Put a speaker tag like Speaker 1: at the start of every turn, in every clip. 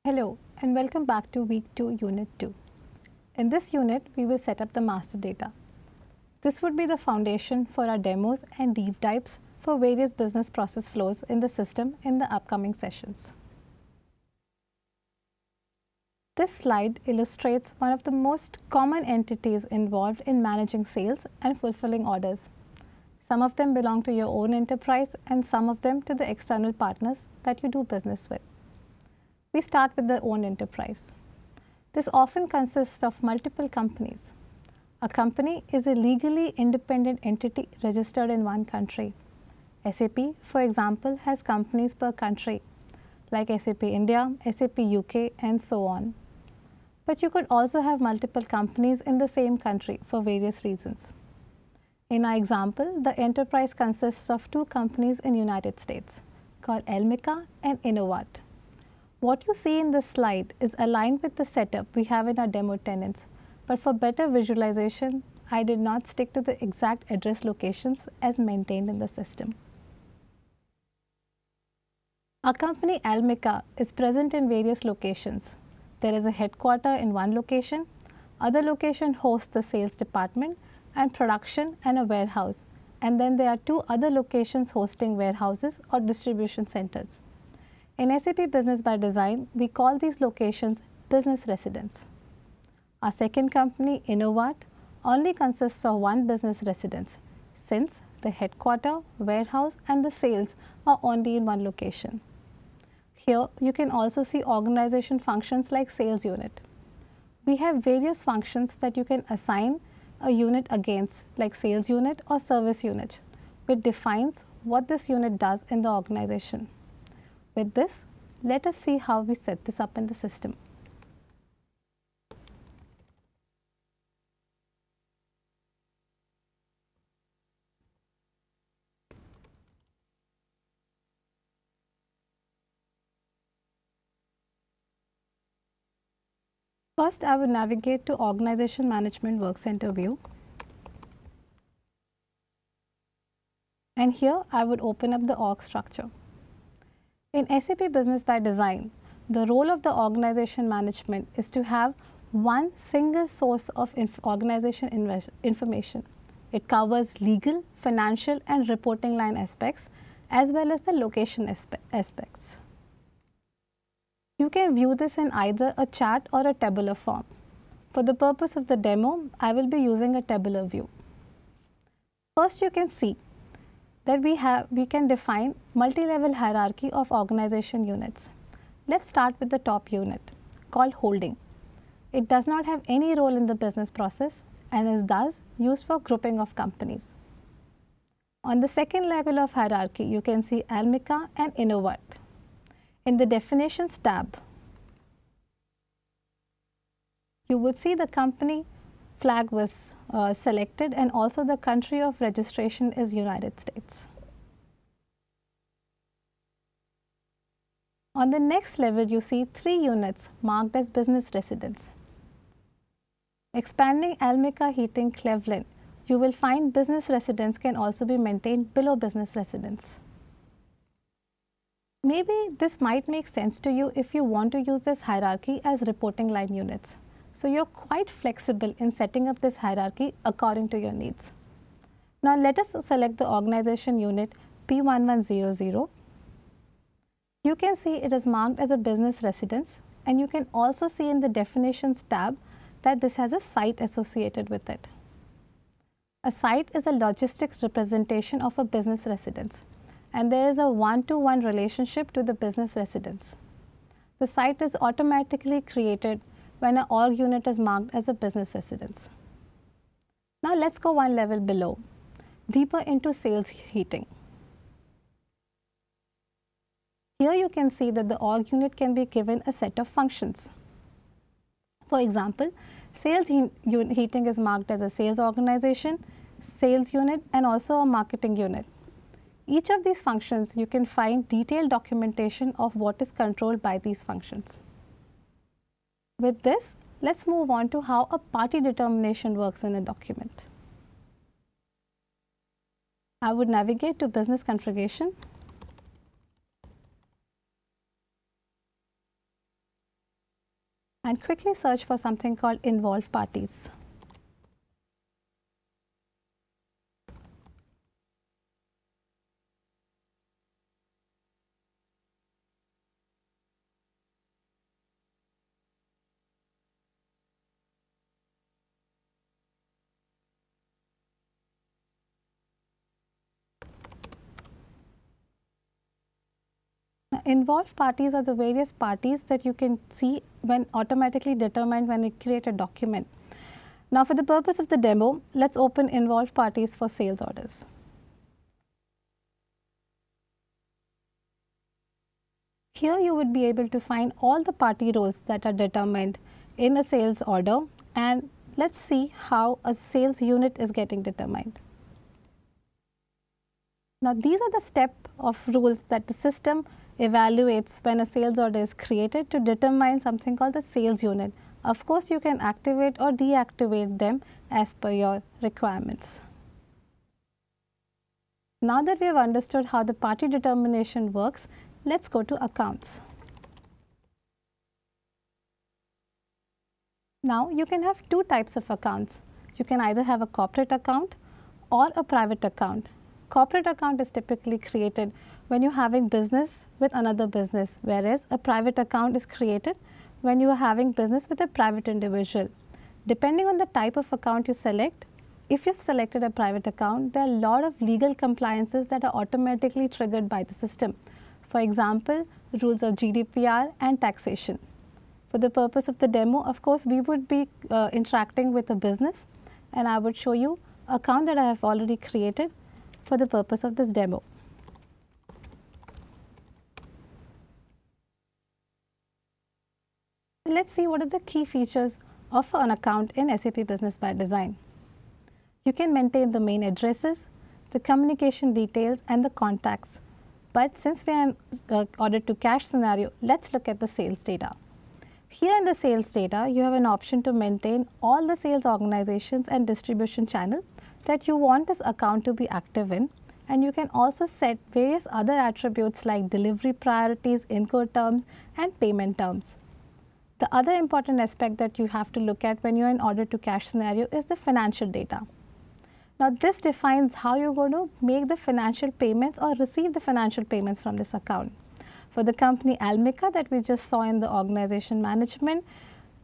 Speaker 1: Hello and welcome back to week 2 unit 2. In this unit we will set up the master data. This would be the foundation for our demos and deep dives for various business process flows in the system in the upcoming sessions. This slide illustrates one of the most common entities involved in managing sales and fulfilling orders. Some of them belong to your own enterprise and some of them to the external partners that you do business with. We start with the own enterprise. This often consists of multiple companies. A company is a legally independent entity registered in one country. SAP, for example, has companies per country like SAP India, SAP UK and so on. But you could also have multiple companies in the same country for various reasons. In our example, the enterprise consists of two companies in United States called Elmica and Innovat. What you see in this slide is aligned with the setup we have in our demo tenants, but for better visualization, I did not stick to the exact address locations as maintained in the system. Our company Elmica is present in various locations. There is a headquarter in one location, other location hosts the sales department and production and a warehouse, and then there are two other locations hosting warehouses or distribution centers. In SAP Business by Design, we call these locations business residence. Our second company, Innovat, only consists of one business residence since the headquarter, warehouse and the sales are only in one location. Here, you can also see organization functions like sales unit. We have various functions that you can assign a unit against like sales unit or service unit, which defines what this unit does in the organization. With this, let us see how we set this up in the system. First, I will navigate to Organization Management Work Center view. And here I would open up the org structure. In SAP Business by Design, the role of the organization management is to have one single source of organization information. It covers legal, financial and reporting line aspects as well as the location aspects. You can view this in either a chart or a tabular form. For the purpose of the demo, I will be using a tabular view. First, you can see that we can define multi-level hierarchy of organization units. Let's start with the top unit called holding. It does not have any role in the business process and is thus used for grouping of companies. On the second level of hierarchy, you can see Elmica and Innovat. In the definitions tab, you would see the company flag was selected and also the country of registration is United States. On the next level, you see three units marked as business residence. Expanding Elmica Heating Cleveland, you will find business residence can also be maintained below business residence. Maybe this might make sense to you if you want to use this hierarchy as reporting line units. So you're quite flexible in setting up this hierarchy according to your needs. Now let us select the organization unit P1100. You can see it is marked as a business residence and you can also see in the definitions tab that this has a site associated with it. A site is a logistics representation of a business residence and there is a one-to-one relationship to the business residence. The site is automatically created when an org unit is marked as a business residence. Now let's go one level below, deeper into sales heating. Here you can see that the org unit can be given a set of functions. For example, sales heating is marked as a sales organization, sales unit and also a marketing unit. Each of these functions you can find detailed documentation of what is controlled by these functions. With this, let's move on to how a party determination works in a document. I would navigate to business configuration. and quickly search for something called involved parties. Involved parties are the various parties that you can see when automatically determined when you create a document. Now, for the purpose of the demo, let's open involved parties for sales orders. Here you would be able to find all the party roles that are determined in a sales order, and let's see how a sales unit is getting determined. Now, these are the step of rules that the system evaluates when a sales order is created to determine something called the sales unit. Of course, you can activate or deactivate them as per your requirements. Now that we have understood how the party determination works, let's go to accounts. Now, you can have two types of accounts. You can either have a corporate account or a private account. Corporate account is typically created when you're having business with another business, whereas a private account is created when you are having business with a private individual. Depending on the type of account you select, if you've selected a private account, there are a lot of legal compliances that are automatically triggered by the system. For example, rules of GDPR and taxation. For the purpose of the demo, of course, we would be interacting with a business, and I would show you an account that I have already created for the purpose of this demo. Let's see what are the key features of an account in SAP Business ByDesign. You can maintain the main addresses, the communication details, and the contacts. But since we are in order to cache scenario, let's look at the sales data. Here in the sales data, you have an option to maintain all the sales organizations and distribution channel that you want this account to be active in, and you can also set various other attributes like delivery priorities, Incoterms, and payment terms. The other important aspect that you have to look at when you are in order to cache scenario is the financial data. Now, this defines how you're going to make the financial payments or receive the financial payments from this account. For the company Almica that we just saw in the organization management,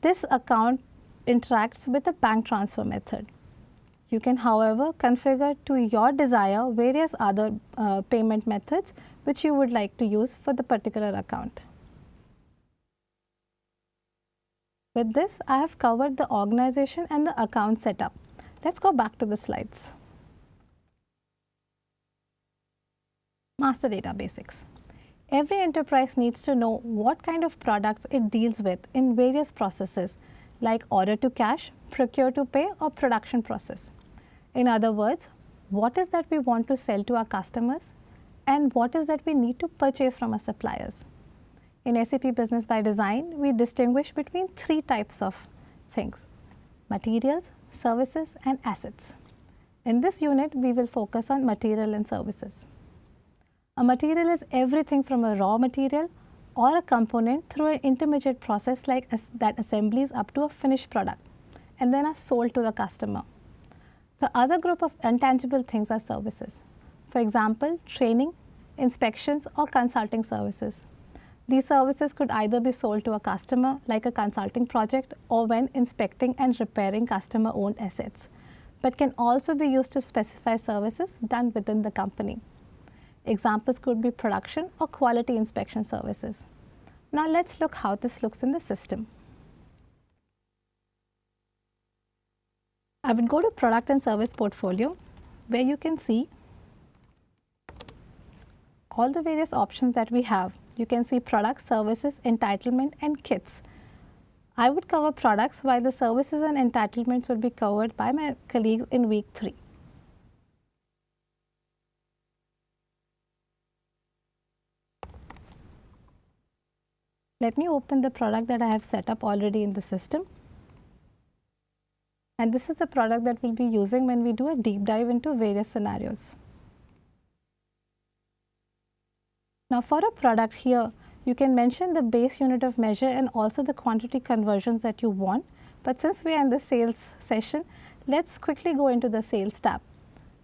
Speaker 1: this account interacts with the bank transfer method. You can, however, configure to your desire various other payment methods which you would like to use for the particular account. With this, I have covered the organization and the account setup. Let's go back to the slides. Master data basics. Every enterprise needs to know what kind of products it deals with in various processes like order to cash, procure to pay, or production process. In other words, what is that we want to sell to our customers and what is that we need to purchase from our suppliers. In SAP Business ByDesign, we distinguish between three types of things: materials, services, and assets. In this unit, we will focus on material and services. A material is everything from a raw material or a component through an intermediate process like that assemblies up to a finished product and then are sold to the customer. The other group of intangible things are services. For example, training, inspections, or consulting services. These services could either be sold to a customer like a consulting project or when inspecting and repairing customer-owned assets, but can also be used to specify services done within the company. Examples could be production or quality inspection services. Now let's look how this looks in the system. I would go to product and service portfolio where you can see all the various options that we have. You can see products, services, entitlement, and kits. I would cover products while the services and entitlements will be covered by my colleagues in week 3. Let me open the product that I have set up already in the system. And this is the product that we'll be using when we do a deep dive into various scenarios. Now for a product here, You can mention the base unit of measure and also the quantity conversions that you want. But since we are in the sales session, let's quickly go into the sales tab.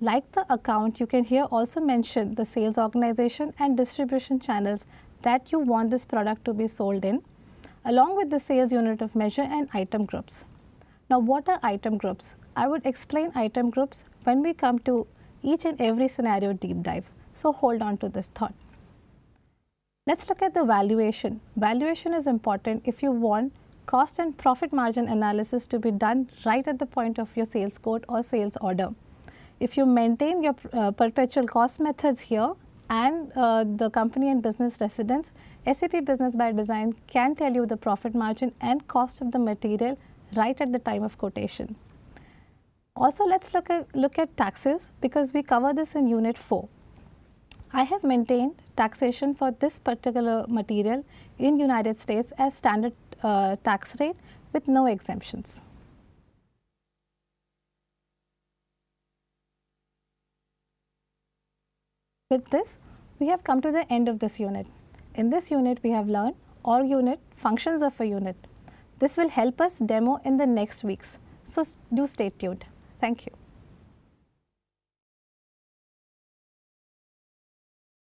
Speaker 1: Like the account, you can here also mention the sales organization and distribution channels that you want this product to be sold in, along with the sales unit of measure and item groups. Now, what are item groups? I would explain item groups when we come to each and every scenario deep dives. So, hold on to this thought. Let's look at the valuation. Valuation is important if you want cost and profit margin analysis to be done right at the point of your sales quote or sales order. If you maintain your perpetual cost methods here and the company and business residence, SAP Business ByDesign can tell you the profit margin and cost of the material right at the time of quotation. Also, let's look at taxes because we cover this in Unit 4. I have maintained taxation for this particular material in United States as standard tax rate with no exemptions. With this, we have come to the end of this unit. In this unit, we have learned org unit, functions of a unit. This will help us demo in the next weeks. So do stay tuned. Thank you.